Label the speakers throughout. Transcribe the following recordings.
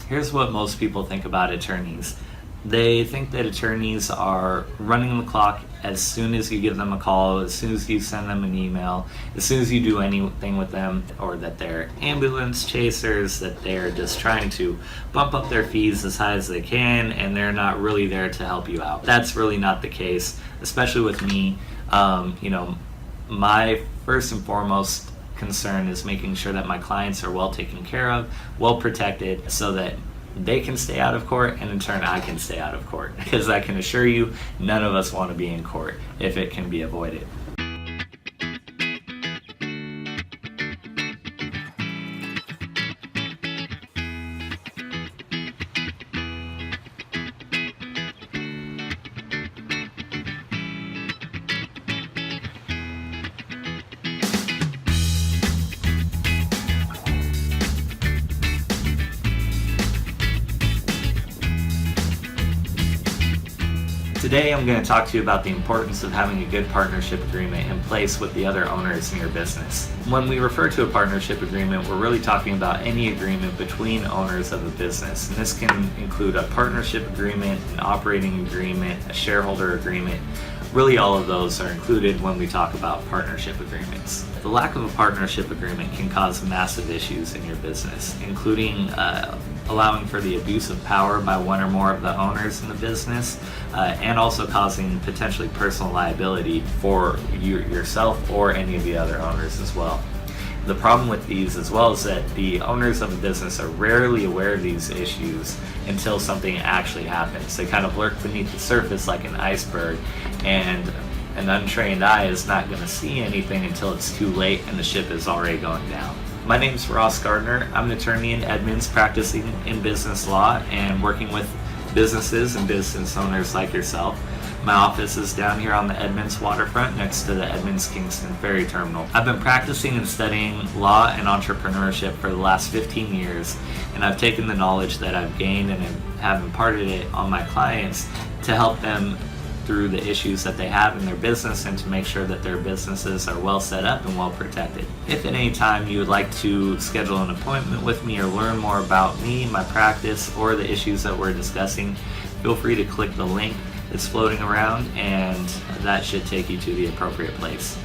Speaker 1: Here's what most people think about attorneys. They think that attorneys are running the clock as soon as you give them a call, as soon as you send them an email, as soon as you do anything with them, or that they're ambulance chasers, that they're just trying to bump up their fees as high as they can, and they're not really there to help you out. That's really not the case, especially with me. My first and foremost concern is making sure that my clients are well taken care of, well protected, so that they can stay out of court, and in turn I can stay out of court, because I can assure you none of us want to be in court if it can be avoided. Today I'm going to talk to you about the importance of having a good partnership agreement in place with the other owners in your business. When we refer to a partnership agreement, we're really talking about any agreement between owners of a business. And this can include a partnership agreement, an operating agreement, a shareholder agreement. Really all of those are included when we talk about partnership agreements. The lack of a partnership agreement can cause massive issues in your business, including allowing for the abuse of power by one or more of the owners in the business, and also causing potentially personal liability for yourself or any of the other owners as well. The problem with these as well is that the owners of a business are rarely aware of these issues until something actually happens. They kind of lurk beneath the surface like an iceberg, and an untrained eye is not going to see anything until it's too late and the ship is already going down. My name is Ross Gardner. I'm an attorney in Edmonds practicing in business law and working with businesses and business owners like yourself. My office is down here on the Edmonds waterfront next to the Edmonds-Kingston Ferry Terminal. I've been practicing and studying law and entrepreneurship for the last 15 years, and I've taken the knowledge that I've gained and have imparted it on my clients to help them through the issues that they have in their business and to make sure that their businesses are well set up and well protected. If at any time you would like to schedule an appointment with me or learn more about me, my practice, or the issues that we're discussing, feel free to click the link that's floating around, and that should take you to the appropriate place.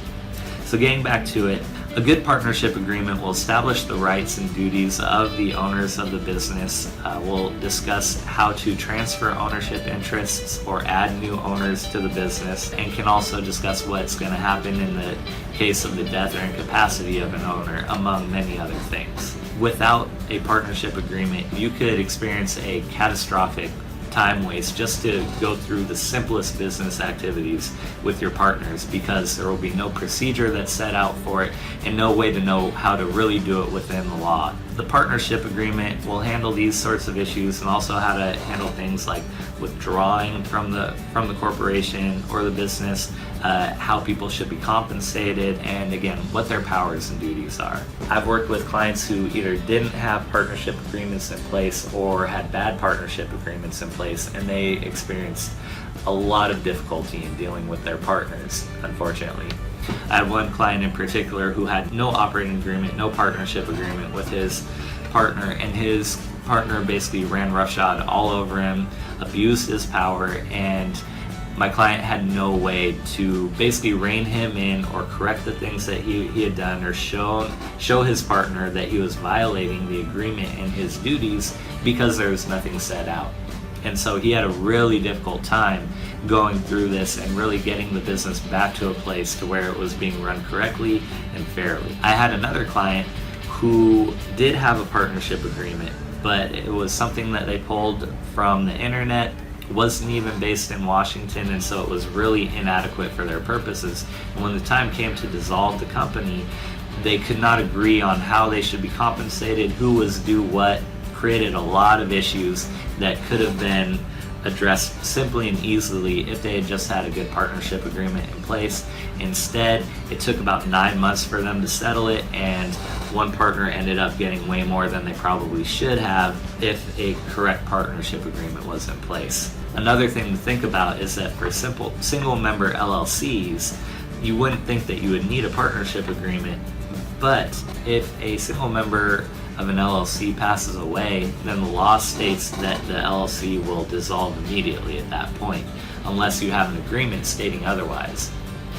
Speaker 1: So getting back to it, a good partnership agreement will establish the rights and duties of the owners of the business. We'll discuss how to transfer ownership interests or add new owners to the business, and can also discuss what's going to happen in the case of the death or incapacity of an owner, among many other things. Without a partnership agreement, you could experience a catastrophic time waste just to go through the simplest business activities with your partners, because there will be no procedure that's set out for it and no way to know how to really do it within the law. The partnership agreement will handle these sorts of issues, and also how to handle things like withdrawing from the corporation or the business, how people should be compensated, and again, what their powers and duties are. I've worked with clients who either didn't have partnership agreements in place or had bad partnership agreements in place, and they experienced a lot of difficulty in dealing with their partners, unfortunately. I had one client in particular who had no operating agreement, no partnership agreement with his partner, and his partner basically ran roughshod all over him, abused his power, and my client had no way to basically rein him in or correct the things that he had done, or show his partner that he was violating the agreement and his duties, because there was nothing set out. And so he had a really difficult time going through this and really getting the business back to a place to where it was being run correctly and fairly. I had another client who did have a partnership agreement, but it was something that they pulled from the internet. It wasn't even based in Washington, and so it was really inadequate for their purposes. And when the time came to dissolve the company, they could not agree on how they should be compensated, who was due what. Created a lot of issues that could have been addressed simply and easily if they had just had a good partnership agreement in place. Instead, it took about 9 months for them to settle it, and one partner ended up getting way more than they probably should have if a correct partnership agreement was in place. Another thing to think about is that for single member LLCs, you wouldn't think that you would need a partnership agreement, but if a single member of an LLC passes away, then the law states that the LLC will dissolve immediately at that point, unless you have an agreement stating otherwise.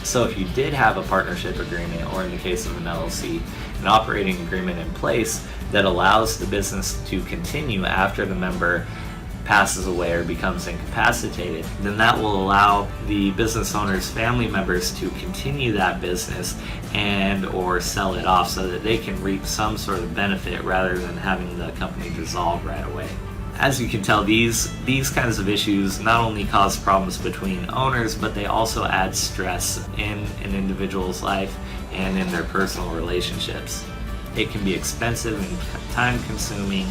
Speaker 1: So if you did have a partnership agreement, or in the case of an LLC, an operating agreement in place that allows the business to continue after the member passes away or becomes incapacitated, then that will allow the business owner's family members to continue that business and or sell it off so that they can reap some sort of benefit rather than having the company dissolve right away. As you can tell, these kinds of issues not only cause problems between owners, but they also add stress in an individual's life and in their personal relationships. It can be expensive and time-consuming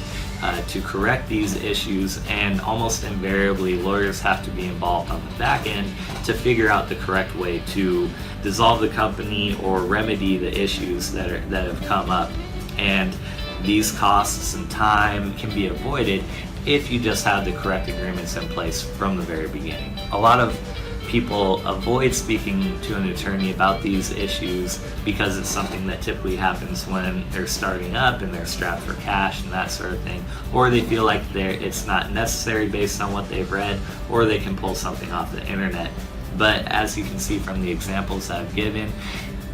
Speaker 1: to correct these issues, and almost invariably lawyers have to be involved on the back end to figure out the correct way to dissolve the company or remedy the issues that have come up. And these costs and time can be avoided if you just have the correct agreements in place from the very beginning. A lot of people avoid speaking to an attorney about these issues because it's something that typically happens when they're starting up and they're strapped for cash and that sort of thing, or they feel like it's not necessary based on what they've read, or they can pull something off the internet. But as you can see from the examples I've given,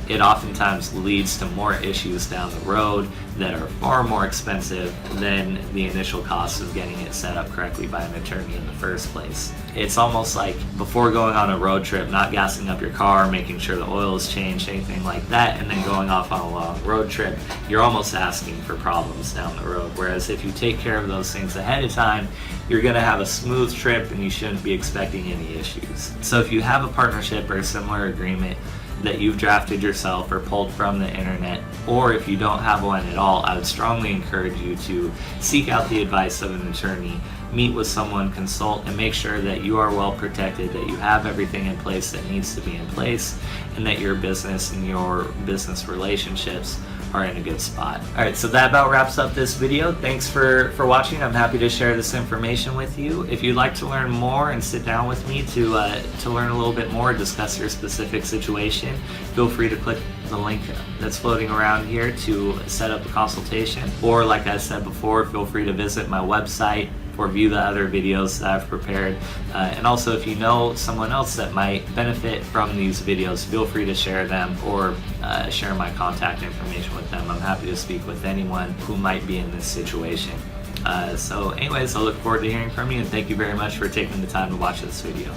Speaker 1: it oftentimes leads to more issues down the road that are far more expensive than the initial cost of getting it set up correctly by an attorney in the first place. It's almost like before going on a road trip, not gassing up your car, making sure the oil is changed, anything like that, and then going off on a long road trip, you're almost asking for problems down the road. Whereas if you take care of those things ahead of time, you're going to have a smooth trip and you shouldn't be expecting any issues. So if you have a partnership or a similar agreement that you've drafted yourself or pulled from the internet, or if you don't have one at all, I would strongly encourage you to seek out the advice of an attorney, meet with someone, consult, and make sure that you are well protected, that you have everything in place that needs to be in place, and that your business and your business relationships are in a good spot. Alright, so that about wraps up this video. Thanks for watching. I'm happy to share this information with you. If you'd like to learn more and sit down with me to learn a little bit more, discuss your specific situation, feel free to click the link that's floating around here to set up a consultation. Or like I said before, feel free to visit my website or view the other videos that I've prepared. And also, if you know someone else that might benefit from these videos, feel free to share them or share my contact information with them. I'm happy to speak with anyone who might be in this situation. So anyways, I look forward to hearing from you, and thank you very much for taking the time to watch this video.